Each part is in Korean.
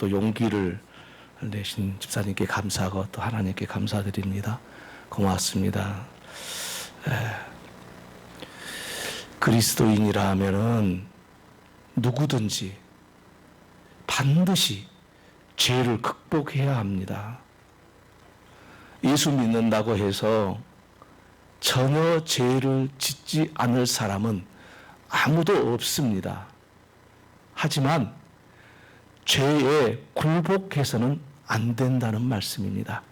또 용기를 내신 집사님께 감사하고 또 하나님께 감사드립니다. 고맙습니다. 그리스도인이라 하면은 누구든지 반드시 죄를 극복해야 합니다. 예수 믿는다고 해서 전혀 죄를 짓지 않을 사람은 아무도 없습니다. 하지만 죄에 굴복해서는 안 된다는 말씀입니다.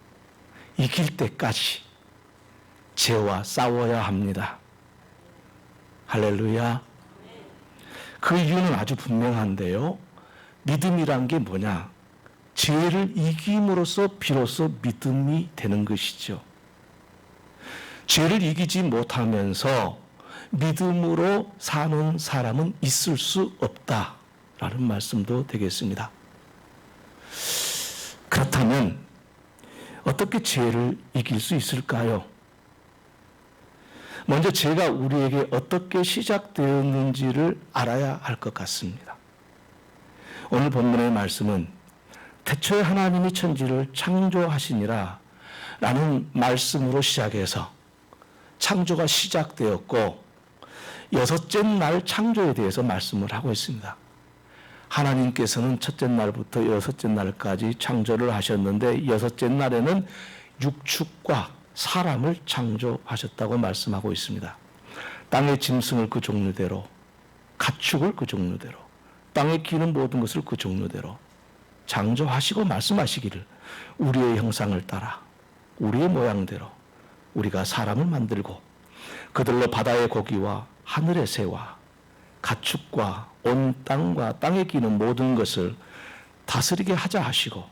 이길 때까지 죄와 싸워야 합니다. 할렐루야. 그 이유는 아주 분명한데요. 믿음이란 게 뭐냐? 죄를 이김으로써 비로소 믿음이 되는 것이죠. 죄를 이기지 못하면서 믿음으로 사는 사람은 있을 수 없다라는 말씀도 되겠습니다. 그렇다면 어떻게 죄를 이길 수 있을까요? 먼저 죄가 우리에게 어떻게 시작되었는지를 알아야 할 것 같습니다. 오늘 본문의 말씀은 태초에 하나님이 천지를 창조하시니라 라는 말씀으로 시작해서 창조가 시작되었고 여섯째 날 창조에 대해서 말씀을 하고 있습니다. 하나님께서는 첫째 날부터 여섯째 날까지 창조를 하셨는데 여섯째 날에는 육축과 사람을 창조하셨다고 말씀하고 있습니다. 땅의 짐승을 그 종류대로, 가축을 그 종류대로, 땅에 기는 모든 것을 그 종류대로 창조하시고 말씀하시기를 우리의 형상을 따라 우리의 모양대로 우리가 사람을 만들고 그들로 바다의 고기와 하늘의 새와 가축과 온 땅과 땅에 기는 모든 것을 다스리게 하자 하시고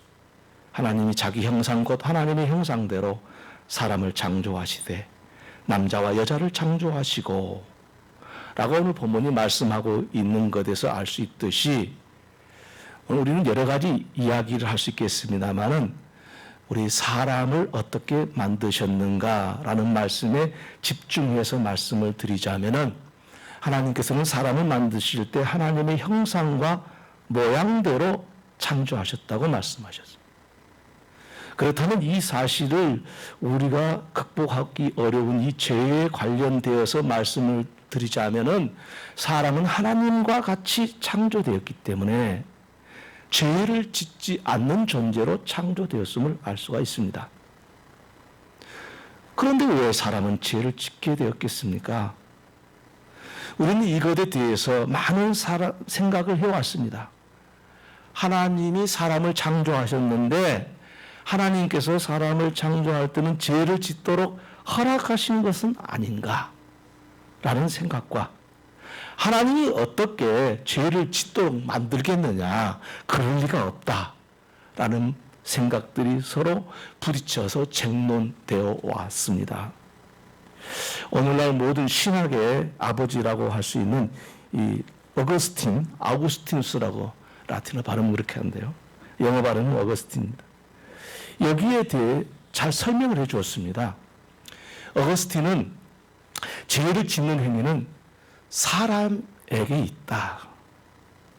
하나님이 자기 형상 곧 하나님의 형상대로 사람을 창조하시되 남자와 여자를 창조하시고 라고 오늘 본문이 말씀하고 있는 것에서 알 수 있듯이 오늘 우리는 여러 가지 이야기를 할 수 있겠습니다만은 우리 사람을 어떻게 만드셨는가라는 말씀에 집중해서 말씀을 드리자면은 하나님께서는 사람을 만드실 때 하나님의 형상과 모양대로 창조하셨다고 말씀하셨습니다. 그렇다면 이 사실을 우리가 극복하기 어려운 이 죄에 관련되어서 말씀을 드리자면은 사람은 하나님과 같이 창조되었기 때문에 죄를 짓지 않는 존재로 창조되었음을 알 수가 있습니다. 그런데 왜 사람은 죄를 짓게 되었겠습니까? 우리는 이것에 대해서 많은 생각을 해왔습니다. 하나님이 사람을 창조하셨는데 하나님께서 사람을 창조할 때는 죄를 짓도록 허락하신 것은 아닌가라는 생각과 하나님이 어떻게 죄를 짓도록 만들겠느냐, 그럴 리가 없다라는 생각들이 서로 부딪혀서 쟁론되어 왔습니다. 오늘날 모든 신학의 아버지라고 할 수 있는 이 아우구스티누스라고 라틴어 발음은 그렇게 하는데요. 영어 발음은 어거스틴입니다. 여기에 대해 잘 설명을 해 주었습니다. 어거스틴은 죄를 짓는 행위는 사람에게 있다.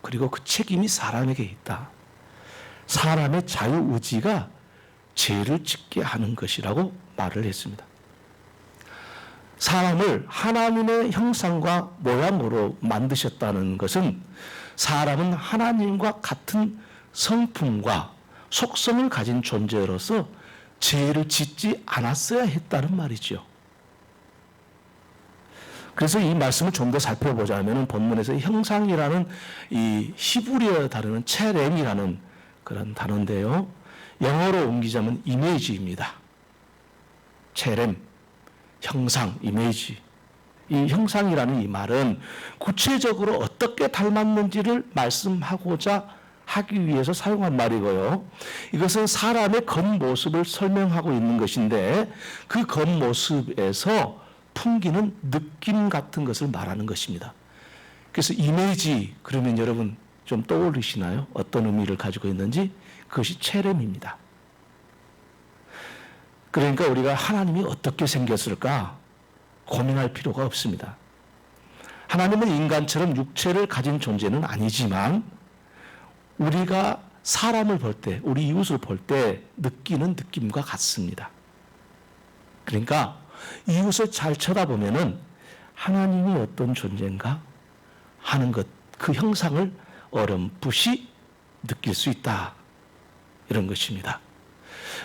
그리고 그 책임이 사람에게 있다. 사람의 자유의지가 죄를 짓게 하는 것이라고 말을 했습니다. 사람을 하나님의 형상과 모양으로 만드셨다는 것은 사람은 하나님과 같은 성품과 속성을 가진 존재로서 죄를 짓지 않았어야 했다는 말이죠. 그래서 이 말씀을 좀 더 살펴보자면 본문에서 형상이라는 이 히브리어 단어는 체렘이라는 그런 단어인데요. 영어로 옮기자면 이미지입니다. 체렘, 형상, 이미지. 이 형상이라는 이 말은 구체적으로 어떻게 닮았는지를 말씀하고자 하기 위해서 사용한 말이고요. 이것은 사람의 겉모습을 설명하고 있는 것인데 그 겉모습에서 풍기는 느낌 같은 것을 말하는 것입니다. 그래서 이미지 그러면 여러분 좀 떠올리시나요? 어떤 의미를 가지고 있는지? 그것이 체렘입니다. 그러니까 우리가 하나님이 어떻게 생겼을까 고민할 필요가 없습니다. 하나님은 인간처럼 육체를 가진 존재는 아니지만 우리가 사람을 볼 때, 우리 이웃을 볼 때 느끼는 느낌과 같습니다. 그러니까 이웃을 잘 쳐다보면은 하나님이 어떤 존재인가 하는 것, 그 형상을 어렴풋이 느낄 수 있다. 이런 것입니다.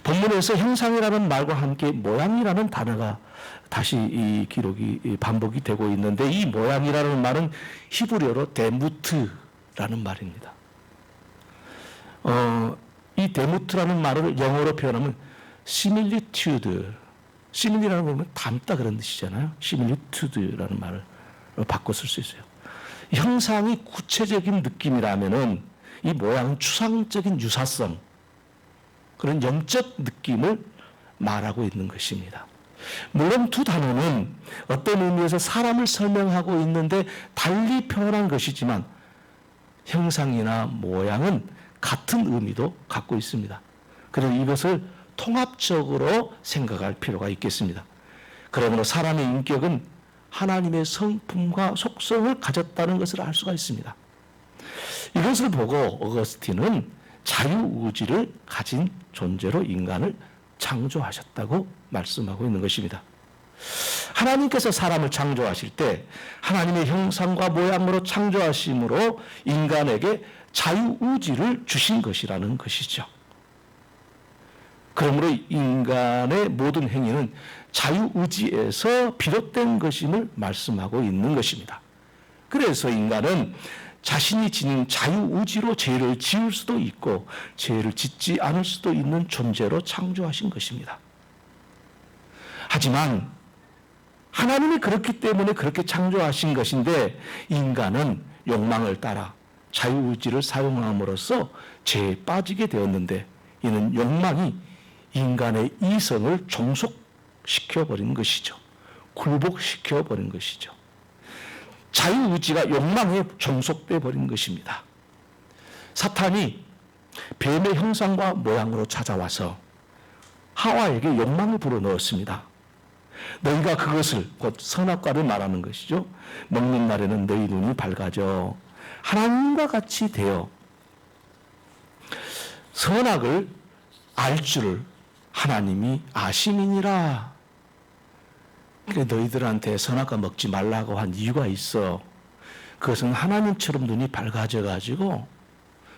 본문에서 형상이라는 말과 함께 모양이라는 단어가 다시 이 기록이 반복이 되고 있는데, 이 모양이라는 말은 히브리어로 데무트라는 말입니다. 이 데무트라는 말을 영어로 표현하면 similitude, simil이라는 걸 보면 닮다 그런 뜻이잖아요. similitude라는 말을 바꿔 쓸 수 있어요. 형상이 구체적인 느낌이라면은 이 모양은 추상적인 유사성, 그런 영적 느낌을 말하고 있는 것입니다. 물론 두 단어는 어떤 의미에서 사람을 설명하고 있는데 달리 표현한 것이지만 형상이나 모양은 같은 의미도 갖고 있습니다. 그래서 이것을 통합적으로 생각할 필요가 있겠습니다. 그러므로 사람의 인격은 하나님의 성품과 속성을 가졌다는 것을 알 수가 있습니다. 이것을 보고 어거스틴은 자유의지를 가진 존재로 인간을 창조하셨다고 말씀하고 있는 것입니다. 하나님께서 사람을 창조하실 때 하나님의 형상과 모양으로 창조하심으로 인간에게 자유의지를 주신 것이라는 것이죠. 그러므로 인간의 모든 행위는 자유의지에서 비롯된 것임을 말씀하고 있는 것입니다. 그래서 인간은 자신이 지닌 자유의지로 죄를 지을 수도 있고 죄를 짓지 않을 수도 있는 존재로 창조하신 것입니다. 하지만 하나님이 그렇기 때문에 그렇게 창조하신 것인데 인간은 욕망을 따라 자유의지를 사용함으로써 죄에 빠지게 되었는데, 이는 욕망이 인간의 이성을 종속시켜버린 것이죠. 굴복시켜버린 것이죠. 자유의지가 욕망에 종속돼 버린 것입니다. 사탄이 뱀의 형상과 모양으로 찾아와서 하와에게 욕망을 불어넣었습니다. 너희가 그것을, 곧 선악과를 말하는 것이죠, 먹는 날에는 너희 눈이 밝아져 하나님과 같이 되어 선악을 알 줄을 하나님이 아심이니라. 그래, 너희들한테 선악과 먹지 말라고 한 이유가 있어. 그것은 하나님처럼 눈이 밝아져 가지고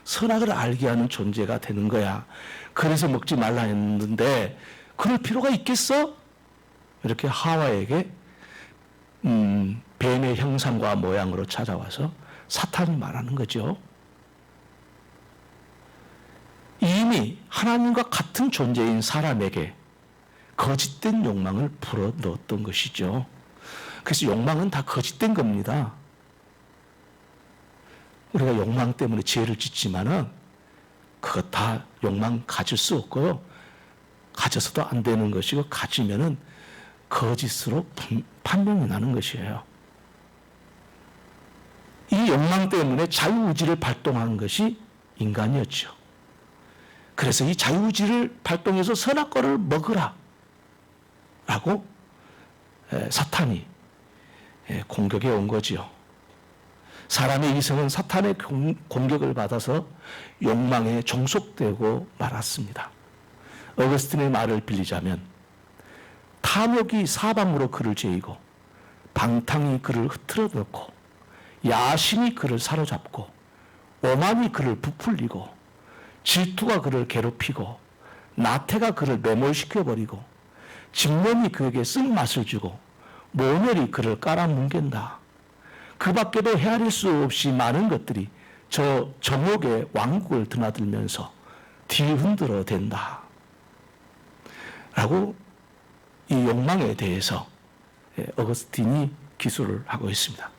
선악을 알게 하는 존재가 되는 거야. 그래서 먹지 말라 했는데 그럴 필요가 있겠어? 이렇게 하와에게 뱀의 형상과 모양으로 찾아와서 사탄이 말하는 거죠. 이미 하나님과 같은 존재인 사람에게 거짓된 욕망을 불어넣었던 것이죠. 그래서 욕망은 다 거짓된 겁니다. 우리가 욕망 때문에 죄를 짓지만은 그거 다 욕망 가질 수 없고요. 가져서도 안 되는 것이고, 가지면은 거짓으로 판명이 나는 것이에요. 이 욕망 때문에 자유의지를 발동한 것이 인간이었죠. 그래서 이 자유의지를 발동해서 선악과를 먹으라 라고 사탄이 공격해 온 거지요. 사람의 이성은 사탄의 공격을 받아서 욕망에 종속되고 말았습니다. 어거스틴의 말을 빌리자면, 탐욕이 사방으로 그를 죄이고 방탕이 그를 흐트러 놓고 야심이 그를 사로잡고 오만이 그를 부풀리고 질투가 그를 괴롭히고 나태가 그를 매몰시켜버리고 집념이 그에게 쓴맛을 주고 모멸이 그를 깔아뭉갠다. 그 밖에도 헤아릴 수 없이 많은 것들이 저 정욕의 왕국을 드나들면서 뒤흔들어 댄다. 라고 이 욕망에 대해서 어거스틴이 기술을 하고 있습니다.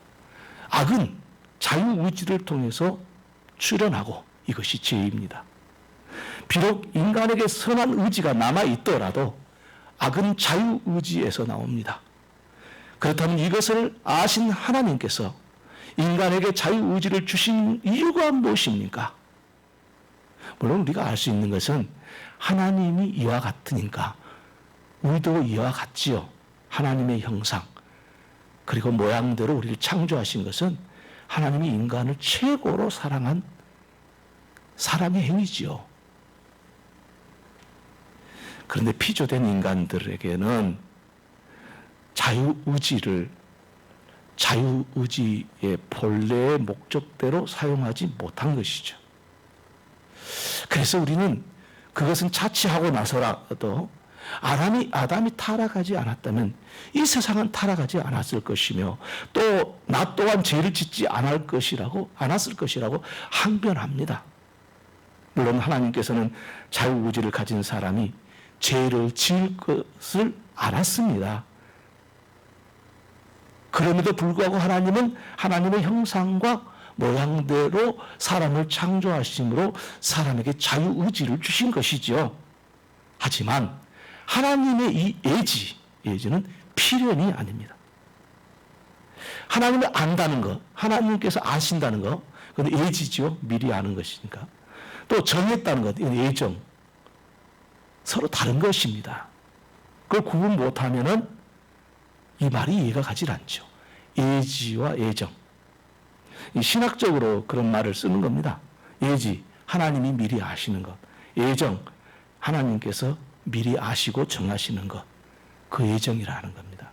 악은 자유의지를 통해서 출현하고 이것이 죄입니다. 비록 인간에게 선한 의지가 남아있더라도 악은 자유의지에서 나옵니다. 그렇다면 이것을 아신 하나님께서 인간에게 자유의지를 주신 이유가 무엇입니까? 물론 우리가 알 수 있는 것은 하나님이 이와 같으니까 우리도 이와 같지요. 하나님의 형상 그리고 모양대로 우리를 창조하신 것은 하나님이 인간을 최고로 사랑한 사랑의 행위지요. 그런데 피조된 인간들에게는 자유의지의 본래의 목적대로 사용하지 못한 것이죠. 그래서 우리는 그것은 자취하고 나서라도 아담이 타락하지 않았다면 이 세상은 타락하지 않았을 것이며 또 나 또한 죄를 짓지 않았을 것이라고 항변합니다. 물론 하나님께서는 자유의지를 가진 사람이 죄를 지을 것을 알았습니다. 그럼에도 불구하고 하나님은 하나님의 형상과 모양대로 사람을 창조하심으로 사람에게 자유의지를 주신 것이지요. 하지만 하나님의 이 예지는 필연이 아닙니다. 하나님을 안다는 것, 하나님께서 아신다는 것, 그건 예지죠. 미리 아는 것이니까. 또 정했다는 것, 이건 예정. 서로 다른 것입니다. 그걸 구분 못하면은 이 말이 이해가 가질 않죠. 예지와 예정. 신학적으로 그런 말을 쓰는 겁니다. 예지, 하나님이 미리 아시는 것. 예정, 하나님께서 미리 아시고 정하시는 것. 그 예정이라는 겁니다.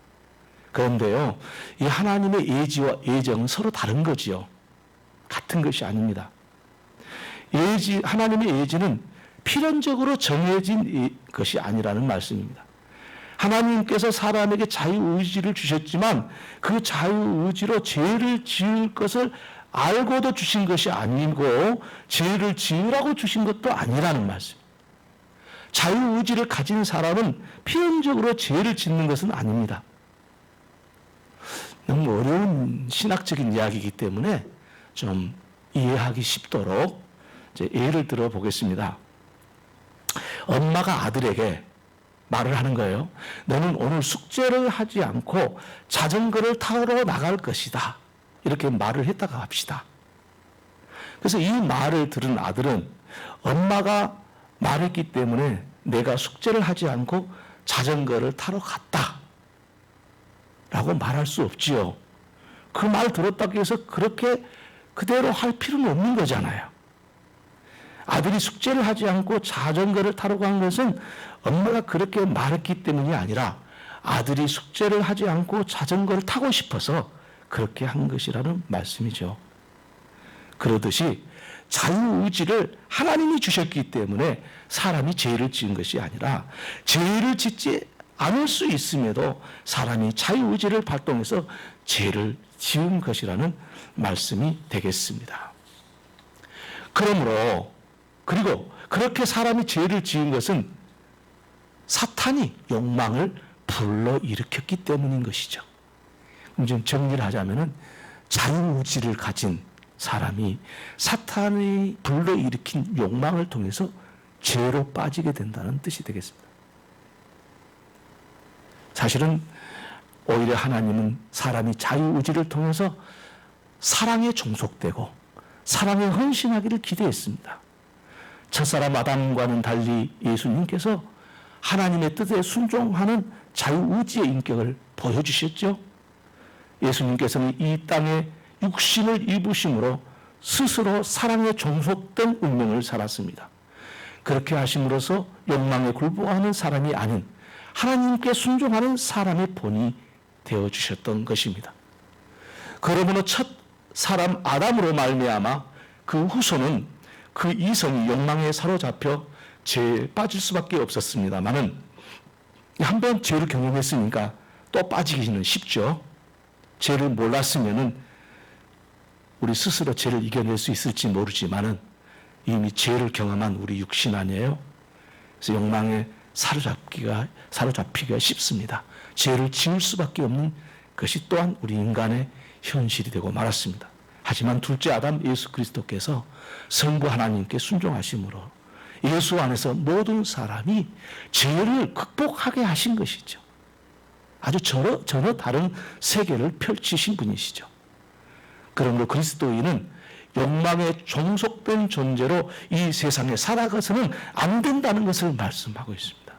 그런데요, 이 하나님의 예지와 예정은 서로 다른 거지요. 같은 것이 아닙니다. 하나님의 예지는 필연적으로 정해진 것이 아니라는 말씀입니다. 하나님께서 사람에게 자유의지를 주셨지만 그 자유의지로 죄를 지을 것을 알고도 주신 것이 아니고 죄를 지으라고 주신 것도 아니라는 말씀. 자유의지를 가진 사람은 필연적으로 죄를 짓는 것은 아닙니다. 너무 어려운 신학적인 이야기이기 때문에 좀 이해하기 쉽도록 이제 예를 들어 보겠습니다. 엄마가 아들에게 말을 하는 거예요. 너는 오늘 숙제를 하지 않고 자전거를 타러 나갈 것이다. 이렇게 말을 했다가 합시다. 그래서 이 말을 들은 아들은 엄마가 말했기 때문에 내가 숙제를 하지 않고 자전거를 타러 갔다. 라고 말할 수 없지요. 그 말 들었다고 해서 그렇게 그대로 할 필요는 없는 거잖아요. 아들이 숙제를 하지 않고 자전거를 타러 간 것은 엄마가 그렇게 말했기 때문이 아니라 아들이 숙제를 하지 않고 자전거를 타고 싶어서 그렇게 한 것이라는 말씀이죠. 그러듯이 자유의지를 하나님이 주셨기 때문에 사람이 죄를 지은 것이 아니라 죄를 짓지 않을 수 있음에도 사람이 자유의지를 발동해서 죄를 지은 것이라는 말씀이 되겠습니다. 그리고 그렇게 사람이 죄를 지은 것은 사탄이 욕망을 불러일으켰기 때문인 것이죠. 그럼 좀 정리를 하자면은 자유의지를 가진 사람이 사탄이 불러일으킨 욕망을 통해서 죄로 빠지게 된다는 뜻이 되겠습니다. 사실은 오히려 하나님은 사람이 자유의지를 통해서 사랑에 종속되고 사랑에 헌신하기를 기대했습니다. 첫사람 아담과는 달리 예수님께서 하나님의 뜻에 순종하는 자유의지의 인격을 보여주셨죠. 예수님께서는 이 땅에 육신을 입으심으로 스스로 사랑에 종속된 운명을 살았습니다. 그렇게 하심으로써 욕망에 굴복하는 사람이 아닌 하나님께 순종하는 사람의 본이 되어주셨던 것입니다. 그러므로 첫 사람 아담으로 말미암아 그 후손은 그 이성이 욕망에 사로잡혀 죄에 빠질 수밖에 없었습니다만은 한번 죄를 경험했으니까 또 빠지기는 쉽죠. 죄를 몰랐으면은 우리 스스로 죄를 이겨낼 수 있을지 모르지만은 이미 죄를 경험한 우리 육신 아니에요. 그래서 욕망에 사로잡히기가 쉽습니다. 죄를 지을 수밖에 없는 것이 또한 우리 인간의 현실이 되고 말았습니다. 하지만 둘째 아담 예수 그리스도께서 성부 하나님께 순종하심으로 예수 안에서 모든 사람이 죄를 극복하게 하신 것이죠. 아주 전혀 다른 세계를 펼치신 분이시죠. 그러므로 그리스도인은 욕망에 종속된 존재로 이 세상에 살아가서는 안 된다는 것을 말씀하고 있습니다.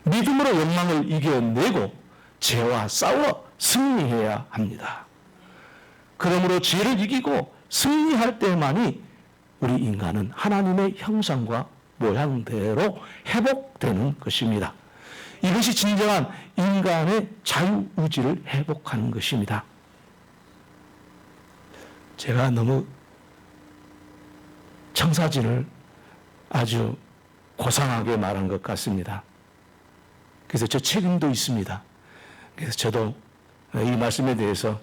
믿음으로 욕망을 이겨내고 죄와 싸워 승리해야 합니다. 그러므로 죄를 이기고 승리할 때만이 우리 인간은 하나님의 형상과 모양대로 회복되는 것입니다. 이것이 진정한 인간의 자유의지를 회복하는 것입니다. 제가 너무 청사진을 아주 고상하게 말한 것 같습니다. 그래서 저 책임도 있습니다. 그래서 저도 이 말씀에 대해서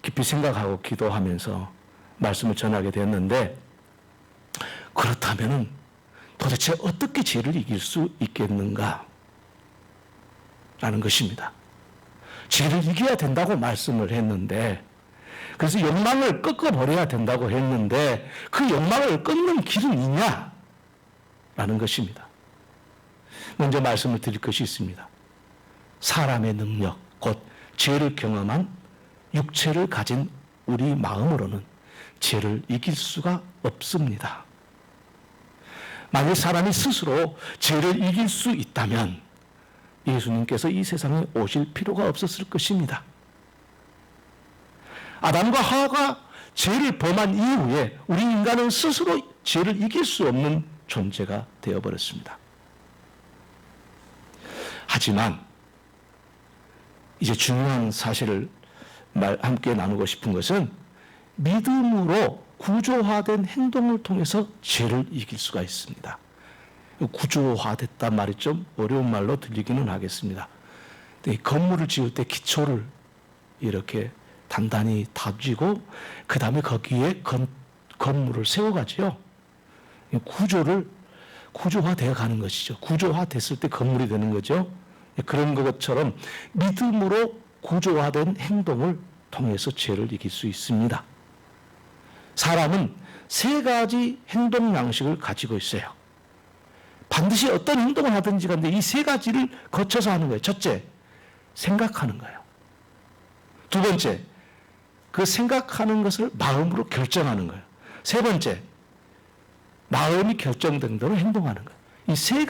깊이 생각하고 기도하면서 말씀을 전하게 됐는데, 그렇다면 도대체 어떻게 죄를 이길 수 있겠는가? 라는 것입니다. 죄를 이겨야 된다고 말씀을 했는데, 그래서 욕망을 꺾어버려야 된다고 했는데, 그 욕망을 끊는 길은 있냐? 라는 것입니다. 먼저 말씀을 드릴 것이 있습니다. 사람의 능력, 곧 죄를 경험한 육체를 가진 우리 마음으로는 죄를 이길 수가 없습니다. 만약 사람이 스스로 죄를 이길 수 있다면 예수님께서 이 세상에 오실 필요가 없었을 것입니다. 아담과 하와가 죄를 범한 이후에 우리 인간은 스스로 죄를 이길 수 없는 존재가 되어버렸습니다. 하지만 이제 중요한 사실을 함께 나누고 싶은 것은 믿음으로 구조화된 행동을 통해서 죄를 이길 수가 있습니다. 구조화됐단 말이 좀 어려운 말로 들리기는 하겠습니다. 건물을 지을 때 기초를 이렇게 단단히 다지고 그 다음에 거기에 건물을 세워가지요. 구조화되어 가는 것이죠. 구조화됐을 때 건물이 되는 거죠. 그런 것처럼 믿음으로 구조화된 행동을 통해서 죄를 이길 수 있습니다. 사람은 세 가지 행동 양식을 가지고 있어요. 반드시 어떤 행동을 하든지 간에 이 세 가지를 거쳐서 하는 거예요. 첫째, 생각하는 거예요. 두 번째, 그 생각하는 것을 마음으로 결정하는 거예요. 세 번째, 마음이 결정된 대로 행동하는 거예요. 이 세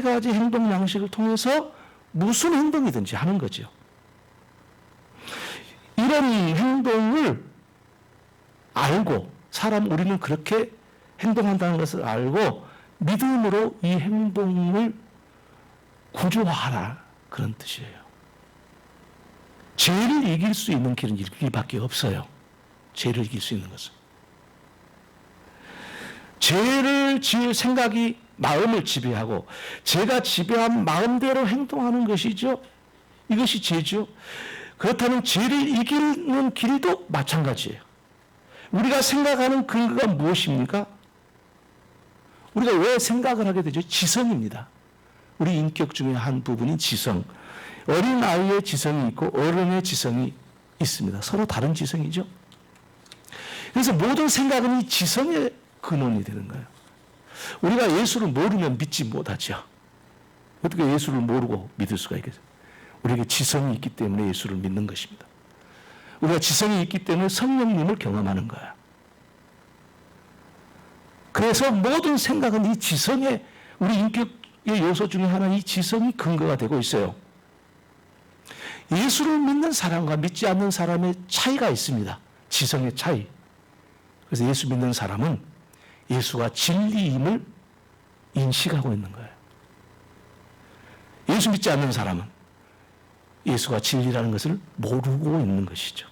가지 행동 양식을 통해서 무슨 행동이든지 하는 거죠. 이런 행동을 알고 우리는 그렇게 행동한다는 것을 알고 믿음으로 이 행동을 구조화하라, 그런 뜻이에요. 죄를 이길 수 있는 길은 이 길밖에 없어요. 죄를 이길 수 있는 것은. 죄를 지을 생각이 마음을 지배하고 죄가 지배한 마음대로 행동하는 것이죠. 이것이 죄죠. 그렇다면 죄를 이기는 길도 마찬가지예요. 우리가 생각하는 근거가 무엇입니까? 우리가 왜 생각을 하게 되죠? 지성입니다. 우리 인격 중에 한 부분인 지성. 어린 아이의 지성이 있고 어른의 지성이 있습니다. 서로 다른 지성이죠. 그래서 모든 생각은 이 지성의 근원이 되는 거예요. 우리가 예수를 모르면 믿지 못하죠. 어떻게 예수를 모르고 믿을 수가 있겠어요? 우리에게 지성이 있기 때문에 예수를 믿는 것입니다. 우리가 지성이 있기 때문에 성령님을 경험하는 거야. 그래서 모든 생각은 이 지성의, 우리 인격의 요소 중에 하나, 이 지성이 근거가 되고 있어요. 예수를 믿는 사람과 믿지 않는 사람의 차이가 있습니다. 지성의 차이. 그래서 예수 믿는 사람은 예수가 진리임을 인식하고 있는 거예요. 예수 믿지 않는 사람은 예수가 진리라는 것을 모르고 있는 것이죠.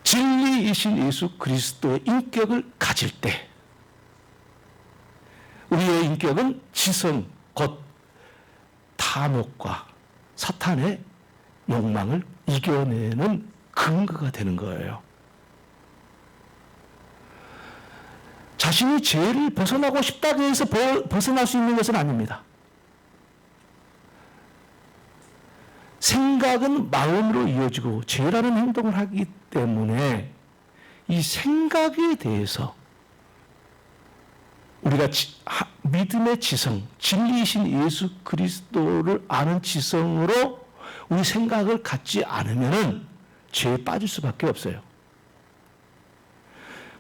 진리이신 예수 그리스도의 인격을 가질 때 우리의 인격은 지성, 곧 탐욕과 사탄의 욕망을 이겨내는 근거가 되는 거예요. 자신이 죄를 벗어나고 싶다고 해서 벗어날 수 있는 것은 아닙니다. 생각은 마음으로 이어지고 죄라는 행동을 하기 때문에 이 생각에 대해서 우리가 믿음의 지성, 진리이신 예수 그리스도를 아는 지성으로 우리 생각을 갖지 않으면 죄에 빠질 수밖에 없어요.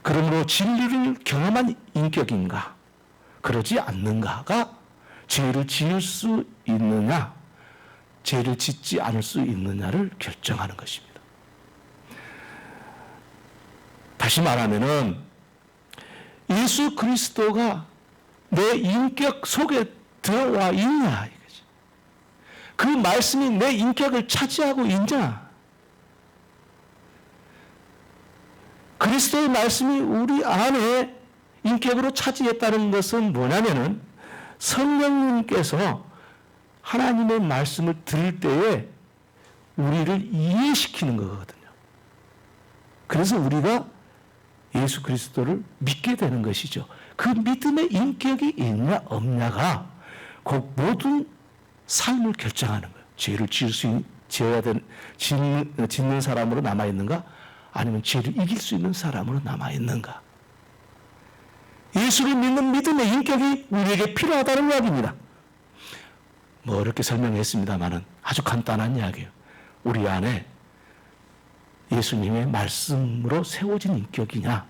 그러므로 진리를 경험한 인격인가, 그러지 않는가가 죄를 지을 수 있느냐, 죄를 짓지 않을 수 있느냐를 결정하는 것입니다. 다시 말하면은 예수 그리스도가 내 인격 속에 들어와 있냐 이거지. 그 말씀이 내 인격을 차지하고 있냐. 그리스도의 말씀이 우리 안에 인격으로 차지했다는 것은 뭐냐면은 성령님께서 하나님의 말씀을 들을 때에 우리를 이해시키는 거거든요. 그래서 우리가 예수 그리스도를 믿게 되는 것이죠. 그 믿음의 인격이 있냐 없냐가 그 모든 삶을 결정하는 거예요. 죄를 짓는 사람으로 남아있는가? 아니면 죄를 이길 수 있는 사람으로 남아있는가? 예수를 믿는 믿음의 인격이 우리에게 필요하다는 이야기입니다. 뭐 어렵게 설명했습니다만은 아주 간단한 이야기예요. 우리 안에 예수님의 말씀으로 세워진 인격이냐,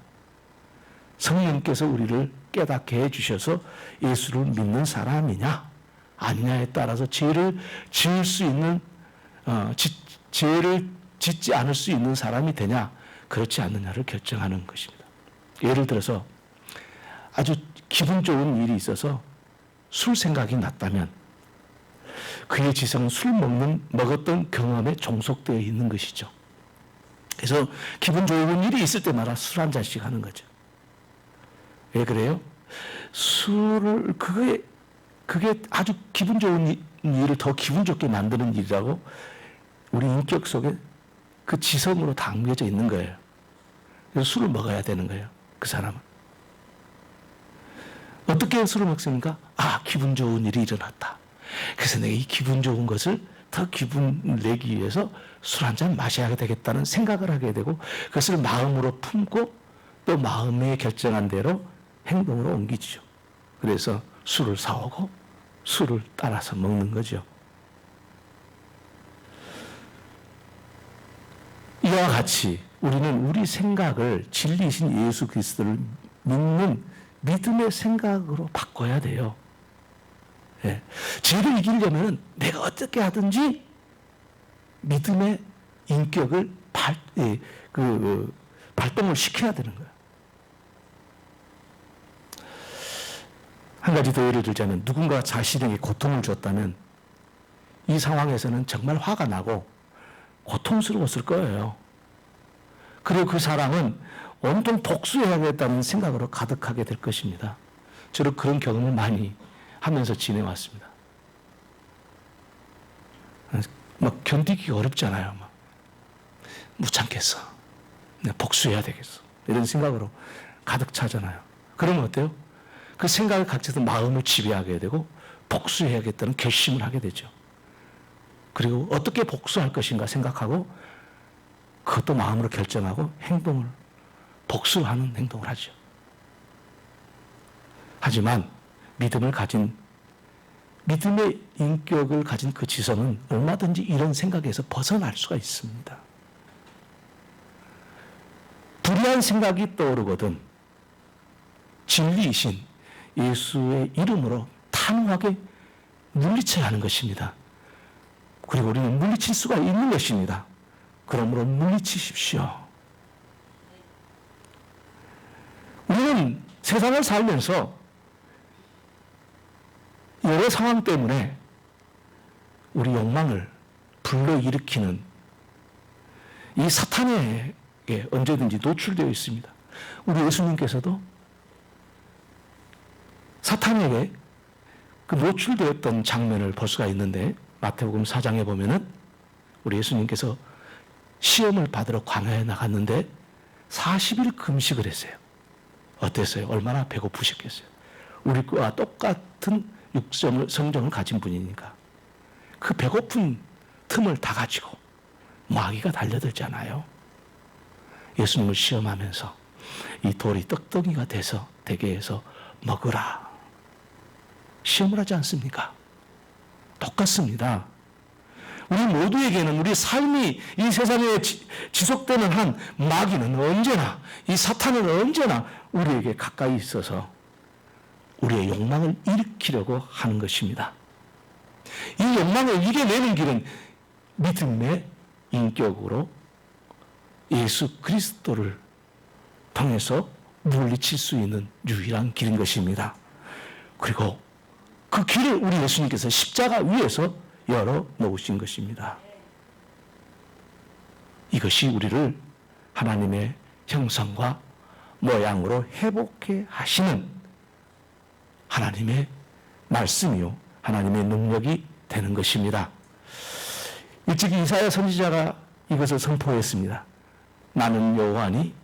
성령께서 우리를 깨닫게 해주셔서 예수를 믿는 사람이냐 아니냐에 따라서 죄를 지을 수 있는 죄를 짓지 않을 수 있는 사람이 되냐 그렇지 않느냐를 결정하는 것입니다. 예를 들어서 아주 기분 좋은 일이 있어서 술 생각이 났다면 그의 지성은 술 먹었던 경험에 종속되어 있는 것이죠. 그래서 기분 좋은 일이 있을 때마다 술 한 잔씩 하는 거죠. 왜 그래요? 술을 그게 아주 기분 좋은 일을 더 기분 좋게 만드는 일이라고 우리 인격 속에 그 지성으로 담겨져 있는 거예요. 그래서 술을 먹어야 되는 거예요. 그 사람은. 어떻게 술을 먹습니까? 아, 기분 좋은 일이 일어났다. 그래서 내가 이 기분 좋은 것을 더 기분을 내기 위해서 술 한 잔 마셔야 되겠다는 생각을 하게 되고 그것을 마음으로 품고 또 마음에 결정한 대로 행동으로 옮기죠. 그래서 술을 사오고 술을 따라서 먹는 거죠. 이와 같이 우리는 우리 생각을 진리이신 예수 그리스도를 믿는 믿음의 생각으로 바꿔야 돼요. 예. 죄를 이기려면 내가 어떻게 하든지 믿음의 인격을 발동을 시켜야 되는 거예요. 한 가지 더 예를 들자면 누군가 자신에게 고통을 줬다면 이 상황에서는 정말 화가 나고 고통스러웠을 거예요. 그리고 그 사람은 온통 복수해야겠다는 생각으로 가득하게 될 것입니다. 저는 그런 경험을 많이 하면서 지내왔습니다. 막 견디기가 어렵잖아요. 막 못 참겠어. 내가 복수해야 되겠어. 이런 생각으로 가득 차잖아요. 그러면 어때요? 그 생각을 갖춰서 마음을 지배하게 되고 복수해야겠다는 결심을 하게 되죠. 그리고 어떻게 복수할 것인가 생각하고 그것도 마음으로 결정하고 복수하는 행동을 하죠. 하지만 믿음의 인격을 가진 그 지성은 얼마든지 이런 생각에서 벗어날 수가 있습니다. 불의한 생각이 떠오르거든 진리이신 예수의 이름으로 단호하게 물리쳐야 하는 것입니다. 그리고 우리는 물리칠 수가 있는 것입니다. 그러므로 물리치십시오. 우리는 세상을 살면서 여러 상황 때문에 우리 욕망을 불러일으키는 이 사탄에게 언제든지 노출되어 있습니다. 우리 예수님께서도 사탄에게 그 노출되었던 장면을 볼 수가 있는데 마태복음 4장에 보면은 우리 예수님께서 시험을 받으러 광야에 나갔는데 40일 금식을 했어요. 어땠어요? 얼마나 배고프셨겠어요? 우리와 똑같은 성정을 가진 분이니까 그 배고픈 틈을 다 가지고 마귀가 달려들잖아요. 예수님을 시험하면서 이 돌이 떡덩이가 돼서 되게 해서 먹으라. 시험을 하지 않습니까? 똑같습니다. 우리 모두에게는 우리 삶이 이 세상에 지속되는 한 마귀는 언제나 이 사탄은 언제나 우리에게 가까이 있어서 우리의 욕망을 일으키려고 하는 것입니다. 이 욕망을 이겨내는 길은 믿음의 인격으로 예수 그리스도를 통해서 물리칠 수 있는 유일한 길인 것입니다. 그리고 그 길을 우리 예수님께서 십자가 위에서 열어 놓으신 것입니다. 이것이 우리를 하나님의 형상과 모양으로 회복해 하시는 하나님의 말씀이요, 하나님의 능력이 되는 것입니다. 일찍이 이사야 선지자가 이것을 선포했습니다. 나는 여호와니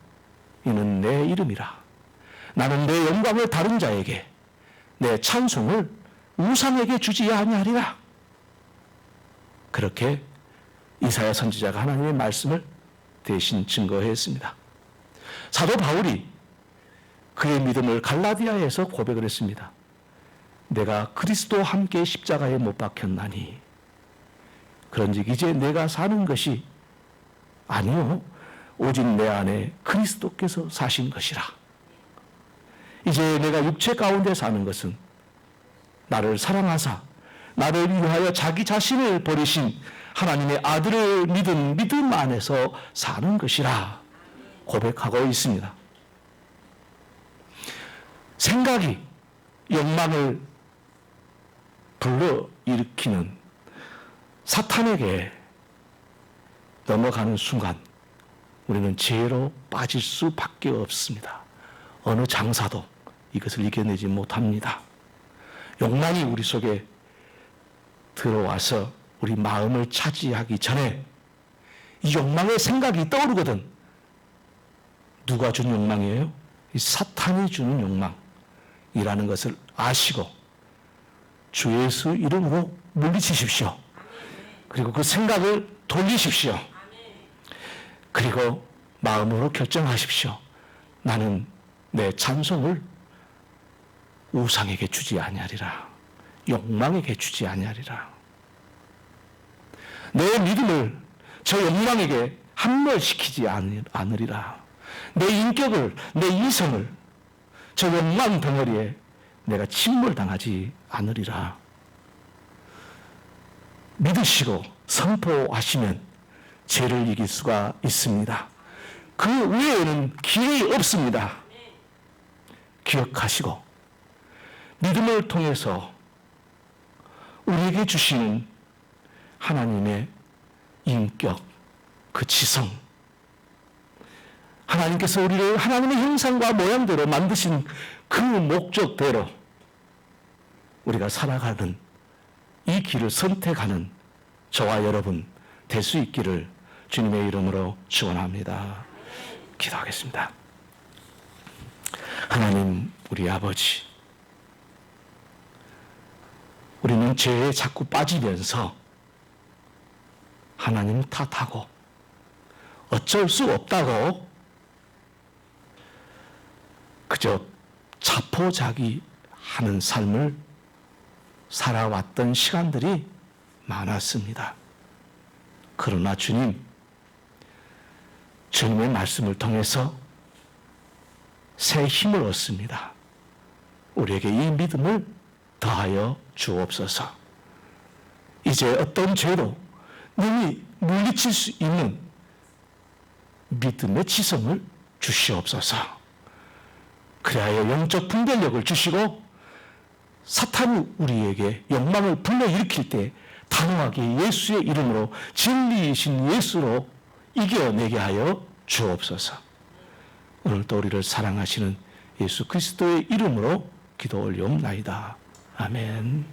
이는 내 이름이라. 나는 내 영광을 다른 자에게, 내 찬송을 우상에게 주지 아니하리라. 그렇게 이사야 선지자가 하나님의 말씀을 대신 증거했습니다. 사도 바울이 그의 믿음을 갈라디아에서 고백을 했습니다. 내가 그리스도와 함께 십자가에 못 박혔나니 그런즉 이제 내가 사는 것이 아니요 오직 내 안에 그리스도께서 사신 것이라. 이제 내가 육체 가운데 사는 것은 나를 사랑하사 나를 위하여 자기 자신을 버리신 하나님의 아들을 믿은 믿음 안에서 사는 것이라 고백하고 있습니다. 생각이 욕망을 불러일으키는 사탄에게 넘어가는 순간 우리는 죄로 빠질 수밖에 없습니다. 어느 장사도 이것을 이겨내지 못합니다. 욕망이 우리 속에 들어와서 우리 마음을 차지하기 전에 이 욕망의 생각이 떠오르거든. 누가 준 욕망이에요? 이 사탄이 주는 욕망이라는 것을 아시고 주 예수 이름으로 물리치십시오. 그리고 그 생각을 돌리십시오. 그리고 마음으로 결정하십시오. 나는 내 찬송을 우상에게 주지 아니하리라. 욕망에게 주지 아니하리라. 내 믿음을 저 욕망에게 함몰시키지 않으리라. 내 인격을, 내 이성을 저 욕망 덩어리에 내가 침몰당하지 않으리라. 믿으시고 선포하시면 죄를 이길 수가 있습니다. 그 외에는 길이 없습니다. 기억하시고 믿음을 통해서 우리에게 주시는 하나님의 인격, 그 지성, 하나님께서 우리를 하나님의 형상과 모양대로 만드신 그 목적대로 우리가 살아가는 이 길을 선택하는 저와 여러분 될 수 있기를 주님의 이름으로 축원합니다. 기도하겠습니다. 하나님, 우리 아버지, 우리는 죄에 자꾸 빠지면서 하나님 탓하고 어쩔 수 없다고 그저 자포자기하는 삶을 살아왔던 시간들이 많았습니다. 그러나 주님, 주님의 말씀을 통해서 새 힘을 얻습니다. 우리에게 이 믿음을 더하여 주옵소서. 이제 어떤 죄도 능히 물리칠 수 있는 믿음의 지성을 주시옵소서. 그리하여 영적 분별력을 주시고 사탄이 우리에게 욕망을 불러일으킬 때 단호하게 예수의 이름으로 진리이신 예수로 이겨내게 하여 주옵소서. 오늘도 우리를 사랑하시는 예수 그리스도의 이름으로 기도 올리옵나이다. 아멘.